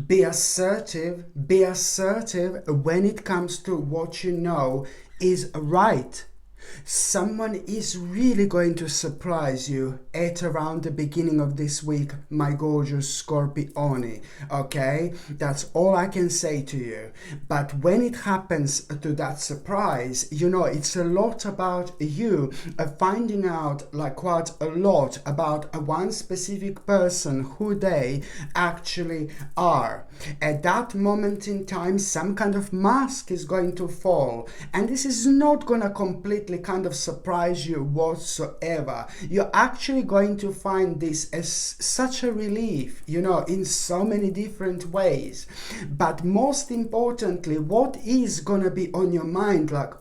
Be assertive when it comes to what you know is right. Someone is really going to surprise you at around the beginning of this week, my gorgeous Scorpione. Okay, that's all I can say to you. But when it happens to that surprise, it's a lot about you finding out like quite a lot about one specific person, who they actually are. At that moment in time, some kind of mask is going to fall, and this is not going to completely kind of surprise you whatsoever. You're actually going to find this as such a relief, in so many different ways. But most importantly, what is going to be on your mind, like,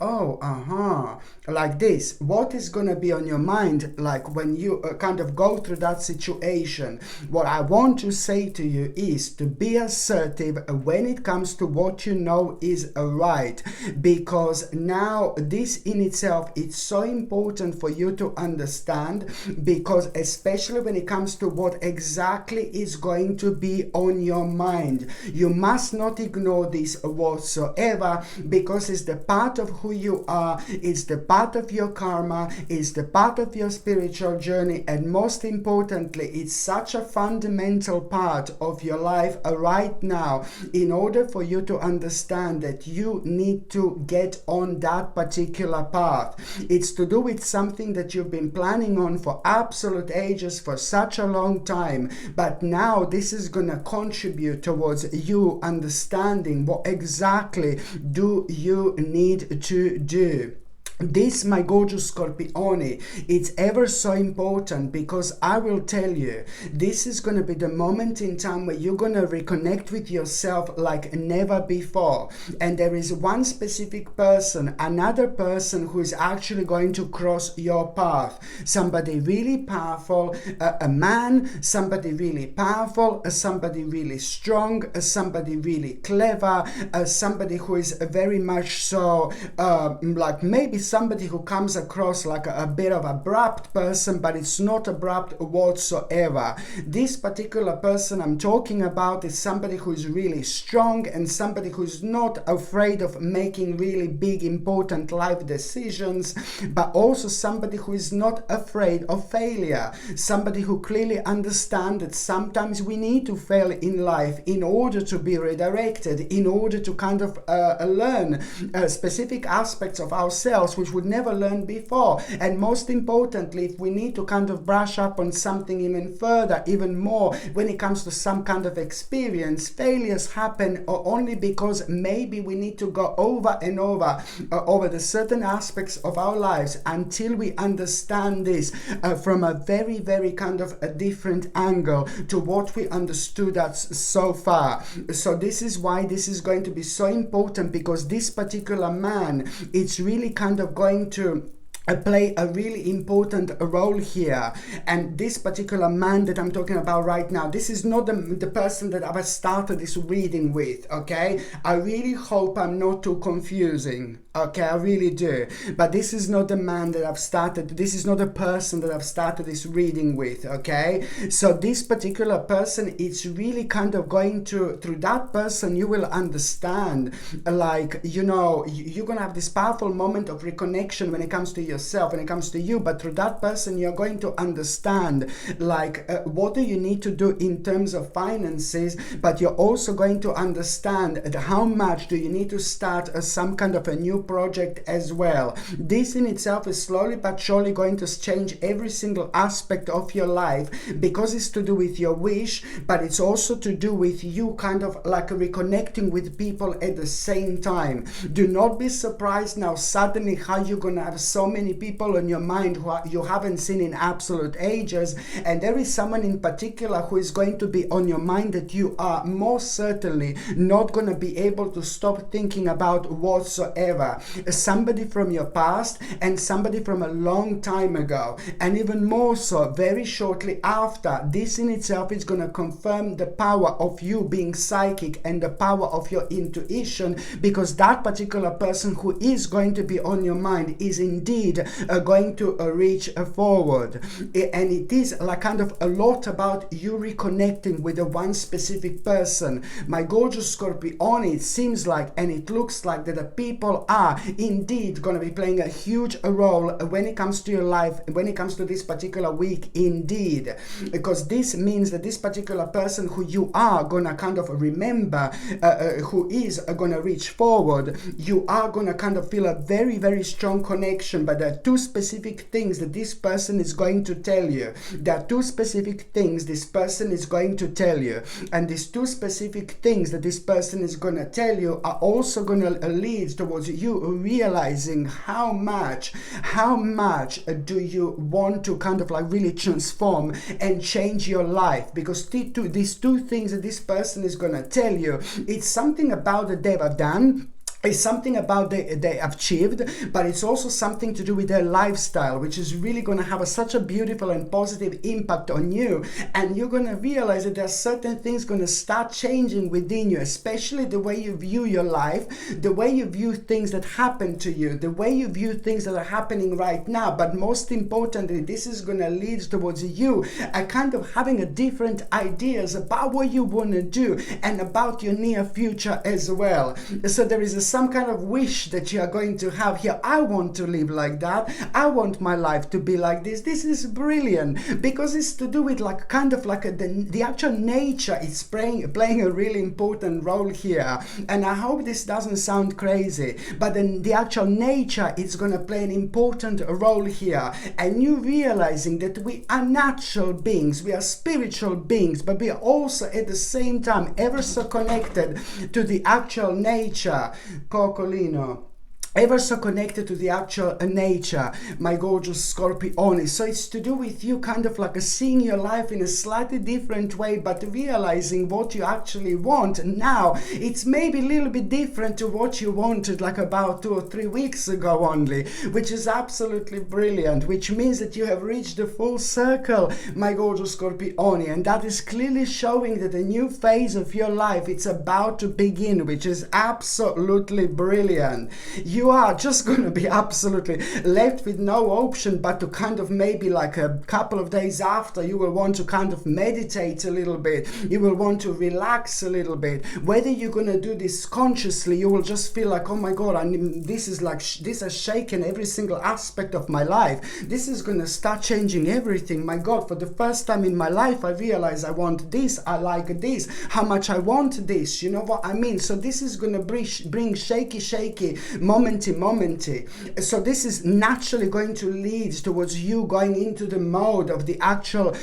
like this? What is going to be on your mind, like when you kind of go through that situation? What I want to say to you is to be assertive when it comes to what you know is right, because now this in itself, it's so important for you to understand, because especially when it comes to what exactly is going to be on your mind, you must not ignore this whatsoever, because it's the part of who you are, it's the part of your karma, it's the part of your spiritual journey, and most importantly, it's such a fundamental part of your life right now, in order for you to understand that you need to get on that particular path. It's to do with something that you've been planning on for absolute ages, for such a long time, but now this is going to contribute towards you understanding what exactly do you need to do. This, my gorgeous Scorpione, it's ever so important, because I will tell you, this is going to be the moment in time where you're going to reconnect with yourself like never before. And there is one specific person, another person who is actually going to cross your path. Somebody really powerful, a man, somebody really powerful, somebody really strong, somebody really clever, somebody who is very much so like maybe somebody who comes across like a bit of abrupt person, but it's not abrupt whatsoever. This particular person I'm talking about is somebody who is really strong, and somebody who's not afraid of making really big important life decisions, but also somebody who is not afraid of failure, somebody who clearly understands that sometimes we need to fail in life in order to be redirected, in order to kind of learn specific aspects of ourselves which would never learn before. And most importantly, if we need to kind of brush up on something even further, even more, when it comes to some kind of experience, failures happen only because maybe we need to go over and over the certain aspects of our lives until we understand this from a very, very kind of a different angle to what we understood that's so far. So this is why this is going to be so important, because this particular man, it's really kind of going to play a really important role here. And this particular man that I'm talking about right now, this is not the person that I've started this reading with, okay? I really hope I'm not too confusing, okay? I really do. But this is not the man that I've started, this is not the person that I've started this reading with, okay? So this particular person, it's really kind of going to, through that person, you will understand, like, you're gonna have this powerful moment of reconnection when it comes to yourself, when it comes to you, but through that person you're going to understand like what do you need to do in terms of finances, but you're also going to understand how much do you need to start some kind of a new project as well. This in itself is slowly but surely going to change every single aspect of your life, because it's to do with your wish, but it's also to do with you kind of like reconnecting with people at the same time. Do not be surprised now suddenly how you're gonna have so many people on your mind who you haven't seen in absolute ages, and there is someone in particular who is going to be on your mind that you are most certainly not going to be able to stop thinking about whatsoever. Somebody from your past and somebody from a long time ago, and even more so very shortly after. This in itself is going to confirm the power of you being psychic and the power of your intuition, because that particular person who is going to be on your mind is indeed indeed going to reach forward. And it is like kind of a lot about you reconnecting with a one specific person. My gorgeous Scorpione, it seems like and it looks like that the people are indeed going to be playing a huge role when it comes to your life, when it comes to this particular week, indeed, because this means that this particular person who you are going to kind of remember, who is going to reach forward, you are going to kind of feel a very, very strong connection. But there are two specific things that this person is going to tell you. There are two specific things this person is going to tell you, and these two specific things that this person is going to tell you are also going to lead towards you realizing how much do you want to kind of like really transform and change your life. Because these two things that this person is going to tell you, it's something about that they've done. It's something about they achieved, but it's also something to do with their lifestyle, which is really going to have such a beautiful and positive impact on you. And you're going to realize that there are certain things going to start changing within you, especially the way you view your life, the way you view things that happen to you, the way you view things that are happening right now. But most importantly, this is going to lead towards you kind of having a different ideas about what you want to do and about your near future as well. So there is some kind of wish that you are going to have here. I want to live like that. I want my life to be like this. This is brilliant because it's to do with like kind of like the actual nature is playing a really important role here. And I hope this doesn't sound crazy, but then the actual nature is going to play an important role here. And you realizing that we are natural beings, we are spiritual beings, but we are also at the same time ever so connected to the actual nature. Coccolino. Ever so connected to the actual nature, my gorgeous Scorpione. So it's to do with you kind of like seeing your life in a slightly different way, but realizing what you actually want now. It's maybe a little bit different to what you wanted like about 2 or 3 weeks ago only, which is absolutely brilliant, which means that you have reached the full circle, my gorgeous Scorpione, and that is clearly showing that a new phase of your life, it's about to begin, which is absolutely brilliant. You are just going to be absolutely left with no option but to kind of maybe like a couple of days after, you will want to kind of meditate a little bit. You will want to relax a little bit. Whether you're going to do this consciously, you will just feel like, oh my God, this has shaken every single aspect of my life. This is going to start changing everything. My God, for the first time in my life, I realize I want this. I like this. How much I want this. You know what I mean? So this is going to bring shaky momenty. So this is naturally going to lead towards you going into the mode of the actual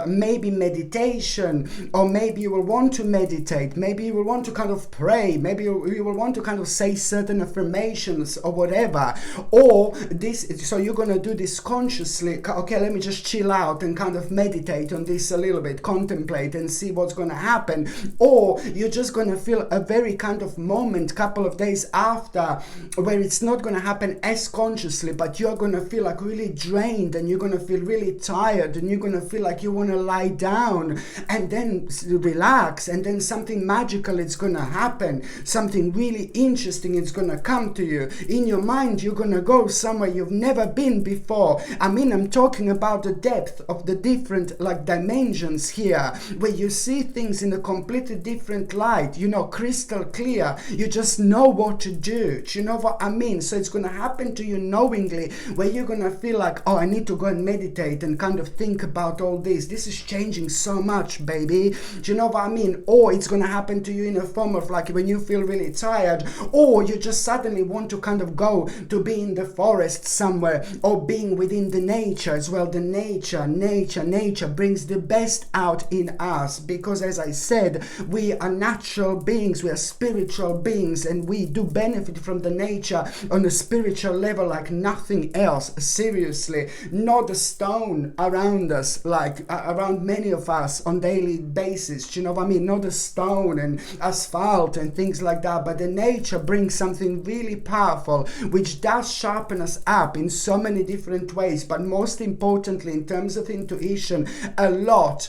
maybe meditation, or maybe you will want to meditate, maybe you will want to kind of pray, maybe you will want to kind of say certain affirmations or whatever, or this, so you're going to do this consciously. Okay, let me just chill out and kind of meditate on this a little bit, contemplate and see what's going to happen. Or you're just going to feel a very kind of moment couple of days after where it's not going to happen as consciously, but you're going to feel like really drained, and you're going to feel really tired, and you're going to feel like you want to lie down and then relax, and then something magical is going to happen, something really interesting is going to come to you. In your mind, you're going to go somewhere you've never been before. I mean, I'm talking about the depth of the different like dimensions here, where you see things in a completely different light, you know, crystal clear. You just know what to do. Do you know what I mean? So it's going to happen to you knowingly, where you're going to feel like, oh, I need to go and meditate and kind of think about all this. This is changing so much, baby. Do you know what I mean? Or it's going to happen to you in a form of like when you feel really tired, or you just suddenly want to kind of go to be in the forest somewhere, or being within the nature as well. The nature brings the best out in us, because as I said, we are natural beings, we are spiritual beings, and we do benefit from the nature on a spiritual level like nothing else. Seriously, not a stone around us, like around many of us on daily basis. Do you know what I mean? Not a stone and asphalt and things like that, but the nature brings something really powerful, which does sharpen us up in so many different ways. But most importantly, in terms of intuition, a lot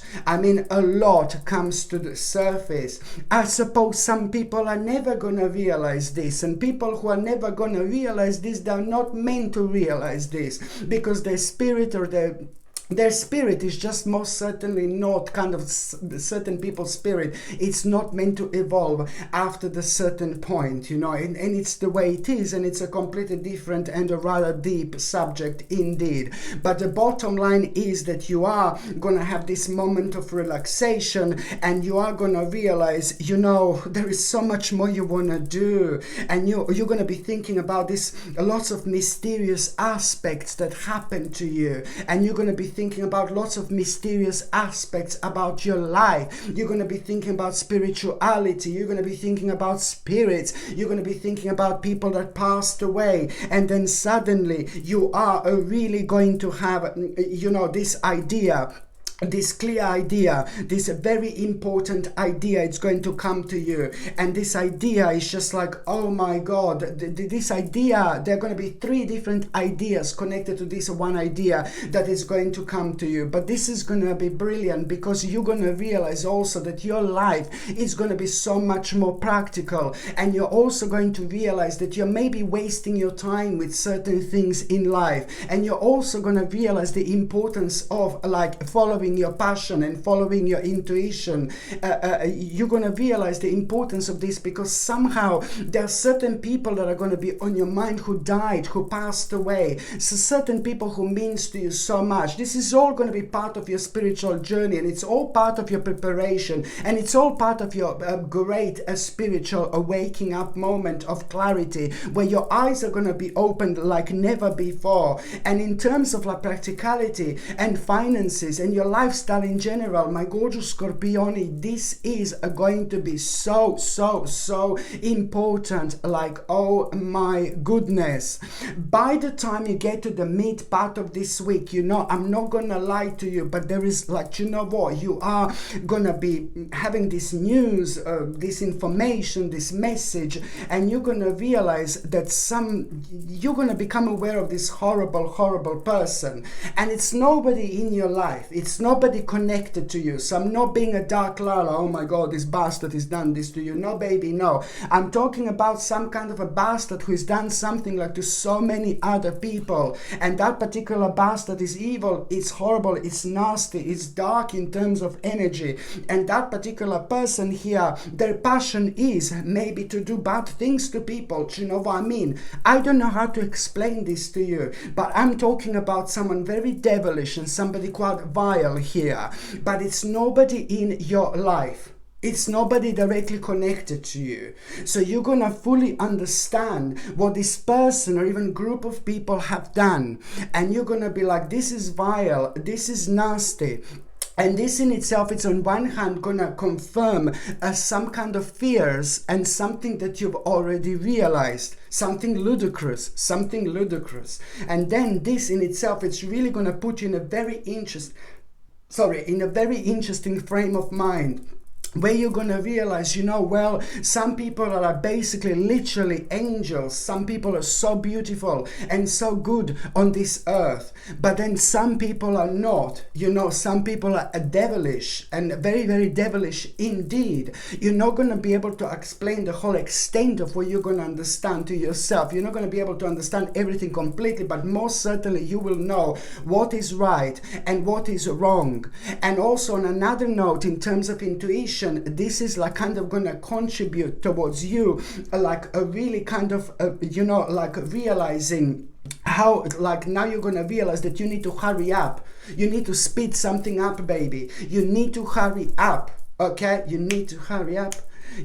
comes to the surface. I suppose some people are never gonna realize this, and people who are never going to realize this, they're not meant to realize this, because their spirit or their spirit is just most certainly not kind of certain people's spirit. It's not meant to evolve after the certain point, you know, and it's the way it is, and it's a completely different and a rather deep subject indeed. But the bottom line is that you are going to have this moment of relaxation, and you are going to realize, you know, there is so much more you want to do, and you're going to be thinking about this, lots of mysterious aspects that happen to you, and you're going to be thinking about lots of mysterious aspects about your life. You're going to be thinking about spirituality. You're going to be thinking about spirits. You're going to be thinking about people that passed away. And then suddenly you are really going to have, you know, this idea, this clear idea, this very important idea. It's going to come to you, and this idea is just like, oh my God, this idea, there are going to be 3 different ideas connected to this one idea that is going to come to you. But this is going to be brilliant, because you're going to realize also that your life is going to be so much more practical, and you're also going to realize that you're maybe wasting your time with certain things in life, and you're also going to realize the importance of like following your passion and following your intuition. You're going to realize the importance of this, because somehow there are certain people that are going to be on your mind who died, who passed away, so certain people who means to you so much. This is all going to be part of your spiritual journey, and it's all part of your preparation, and it's all part of your great spiritual waking up moment of clarity, where your eyes are going to be opened like never before. And in terms of like practicality and finances and your lifestyle in general, my gorgeous Scorpioni, this is going to be so important. Like, oh my goodness. By the time you get to the mid part of this week, you know, I'm not gonna lie to you, but there is like, you know what, you are gonna be having this news, this information, this message, and you're gonna realize that you're gonna become aware of this horrible person, and it's nobody in your life, it's nobody connected to you. So I'm not being a dark Lala, oh my God, this bastard has done this to you. No baby, no. I'm talking about some kind of a bastard who has done something like to so many other people, and that particular bastard is evil, it's horrible, it's nasty, it's dark in terms of energy. And that particular person here, their passion is maybe to do bad things to people. Do you know what I mean? I don't know how to explain this to you, but I'm talking about someone very devilish and somebody quite vile here, but it's nobody in your life. It's nobody directly connected to you. So you're gonna fully understand what this person or even group of people have done, and you're gonna be like, this is vile, this is nasty. And this in itself, it's on one hand gonna confirm some kind of fears and something that you've already realized, something ludicrous. And then this in itself, it's really gonna put you in a very interesting frame of mind, where you're going to realize, you know, well, some people are basically literally angels. Some people are so beautiful and so good on this earth, but then some people are not. You know, some people are devilish and very devilish indeed. You're not going to be able to explain the whole extent of what you're going to understand to yourself. You're not going to be able to understand everything completely, but most certainly you will know what is right and what is wrong. And also on another note, in terms of intuition, this is like kind of gonna contribute towards you like a really kind of you know, like realizing how, like, now you're gonna realize that you need to hurry up, you need to speed something up, baby, you need to hurry up. Okay, you need to hurry up,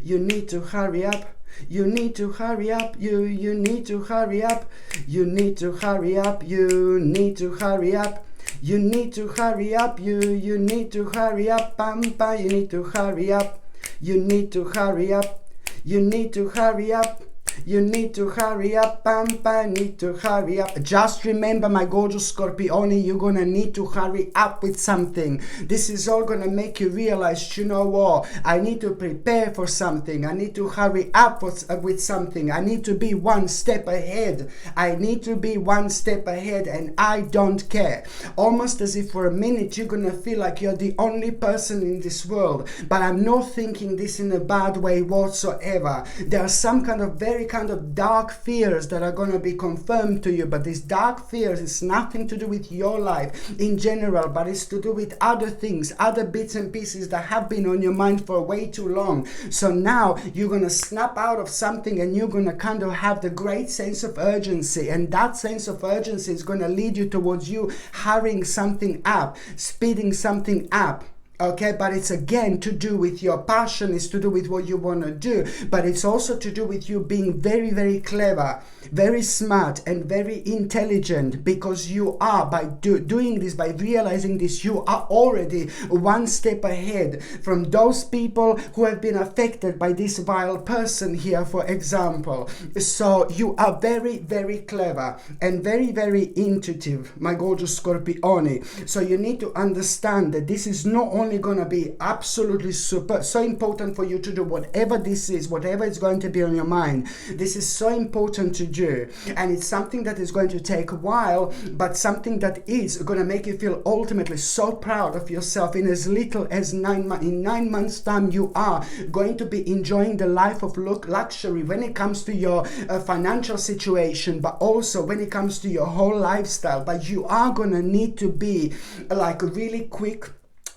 you need to hurry up, you need to hurry up, you need to hurry up, you need to hurry up, you need to hurry up, you need to hurry up, you need to hurry up, pampa, you need to hurry up, you need to hurry up, you need to hurry up, you need to hurry up, pampa, need to hurry up. Just remember, my gorgeous Scorpioni, you're gonna need to hurry up with something. This is all gonna make you realize, you know what, I need to prepare for something, I need to hurry up with something, I need to be one step ahead, I need to be one step ahead, and I don't care. Almost as if for a minute you're gonna feel like you're the only person in this world, but I'm not thinking this in a bad way whatsoever. There are some kind of very kind of dark fears that are going to be confirmed to you, but these dark fears is nothing to do with your life in general, but it's to do with other things, other bits and pieces that have been on your mind for way too long. So now you're going to snap out of something and you're going to kind of have the great sense of urgency, and that sense of urgency is going to lead you towards you hurrying something up, speeding something up. Okay, but it's again to do with your passion, it's to do with what you want to do, but it's also to do with you being very, very clever, very smart and very intelligent, because you are, by doing this, by realizing this, you are already one step ahead from those people who have been affected by this vile person here, for example. So you are very, very clever and very, very intuitive, my gorgeous Scorpione. So you need to understand that this is not only going to be absolutely so important for you to do whatever this is, whatever is going to be on your mind. This is so important to do, and it's something that is going to take a while, but something that is going to make you feel ultimately so proud of yourself. In as little as 9 months, in 9 months time, you are going to be enjoying the life of luxury when it comes to your financial situation, but also when it comes to your whole lifestyle. But you are going to need to be like really quick,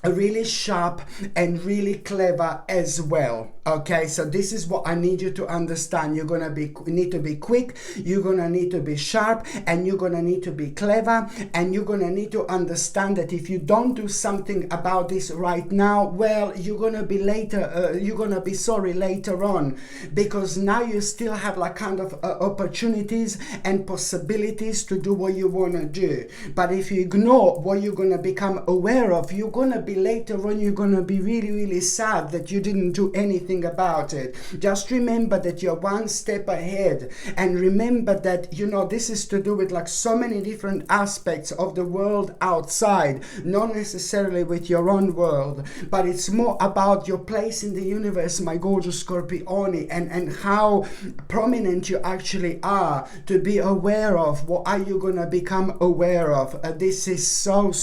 really sharp and really clever as well. Okay, so this is what I need you to understand. You're gonna need to be quick, you're gonna need to be sharp, and you're gonna need to be clever, and you're gonna need to understand that if you don't do something about this right now, well, you're gonna be sorry later on, because now you still have like kind of opportunities and possibilities to do what you want to do. But if you ignore what you're gonna become aware of, you're gonna be later on, you're gonna be really, really sad that you didn't do anything about it. Just remember that you're one step ahead, and remember that, you know, this is to do with like so many different aspects of the world outside, not necessarily with your own world, but it's more about your place in the universe, my gorgeous Scorpione, and how prominent you actually are to be aware of. What are you going to become aware of? This is so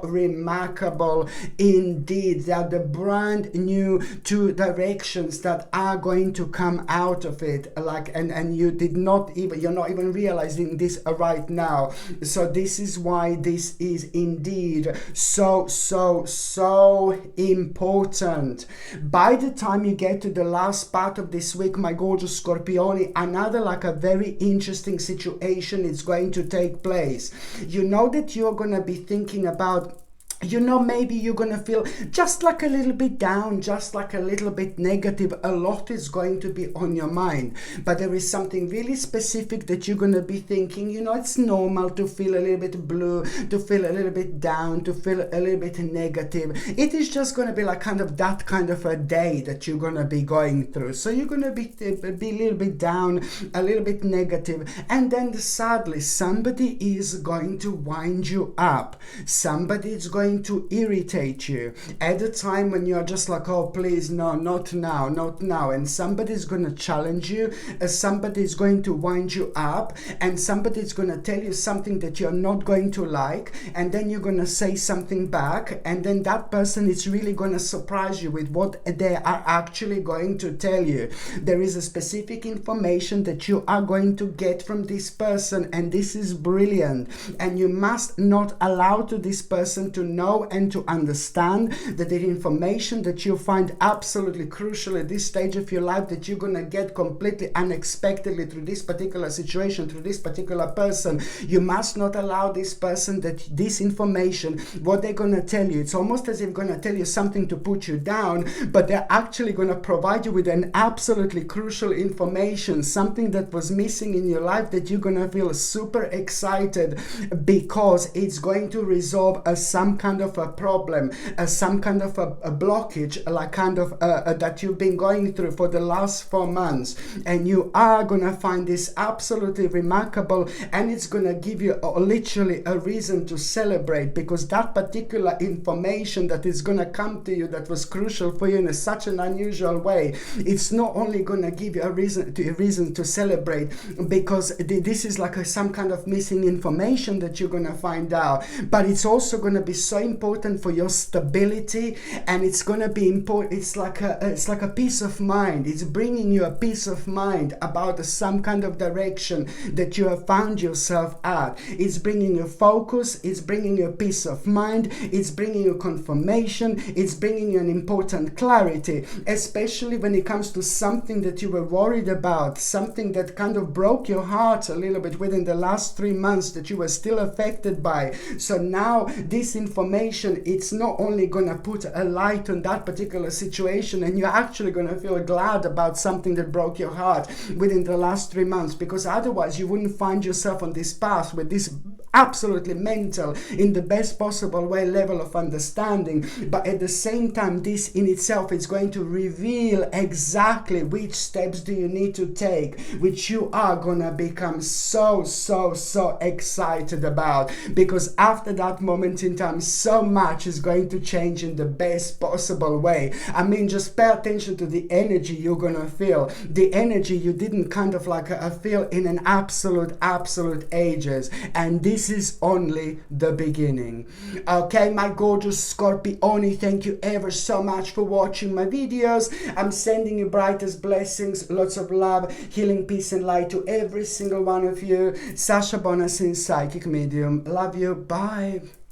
remarkable indeed. That the brand new two directions that are going to come out of it, like, and you're not even realizing this right now. So this is why this is indeed so important. By the time you get to the last part of this week, my gorgeous Scorpione, another like a very interesting situation is going to take place. You know that you're going to be thinking about, you know, maybe you're going to feel just like a little bit down, just like a little bit negative. A lot is going to be on your mind, but there is something really specific that you're going to be thinking. You know, it's normal to feel a little bit blue, to feel a little bit down, to feel a little bit negative. It is just going to be like kind of that kind of a day that you're going to be going through. So you're going to be a little bit down, a little bit negative, and then sadly somebody is going to wind you up. Somebody is going to irritate you at a time when you're just like, oh please, no, not now, not now. And somebody's going to challenge you, somebody's going to wind you up, and somebody's going to tell you something that you're not going to like, and then you're going to say something back, and then that person is really going to surprise you with what they are actually going to tell you. There is a specific information that you are going to get from this person, and this is brilliant, and you must not allow to this person to know and to understand that the information that you find absolutely crucial at this stage of your life, that you're going to get completely unexpectedly through this particular situation, through this particular person. You must not allow this person that this information, what they're going to tell you, it's almost as if they're going to tell you something to put you down, but they're actually going to provide you with an absolutely crucial information, something that was missing in your life, that you're going to feel super excited because it's going to resolve some kind of a problem, some kind of a blockage, like kind of that you've been going through for the last 4 months, and you are gonna find this absolutely remarkable, and it's gonna give you literally a reason to celebrate, because that particular information that is gonna come to you that was crucial for you in such an unusual way, it's not only gonna give you a reason to celebrate, because this is like some kind of missing information that you're gonna find out, but it's also gonna be so important for your stability, and it's gonna be important. It's like a peace of mind. It's bringing you a peace of mind about some kind of direction that you have found yourself at. It's bringing you focus. It's bringing you peace of mind. It's bringing you confirmation. It's bringing you an important clarity, especially when it comes to something that you were worried about, something that kind of broke your heart a little bit within the last 3 months that you were still affected by. So now this information, it's not only gonna put a light on that particular situation, and you're actually gonna feel glad about something that broke your heart within the last 3 months, because otherwise you wouldn't find yourself on this path with this absolutely mental, in the best possible way, level of understanding. But at the same time, this in itself is going to reveal exactly which steps do you need to take, which you are gonna become so excited about, because after that moment in time, so much is going to change in the best possible way. I mean, just pay attention to the energy you're gonna feel, the energy you didn't kind of like feel in an absolute ages, and this is only the beginning. Okay, my gorgeous Scorpioni, thank you ever so much for watching my videos. I'm sending you brightest blessings, lots of love, healing, peace and light to every single one of you. Sasha Bonasin, psychic medium. Love you. Bye.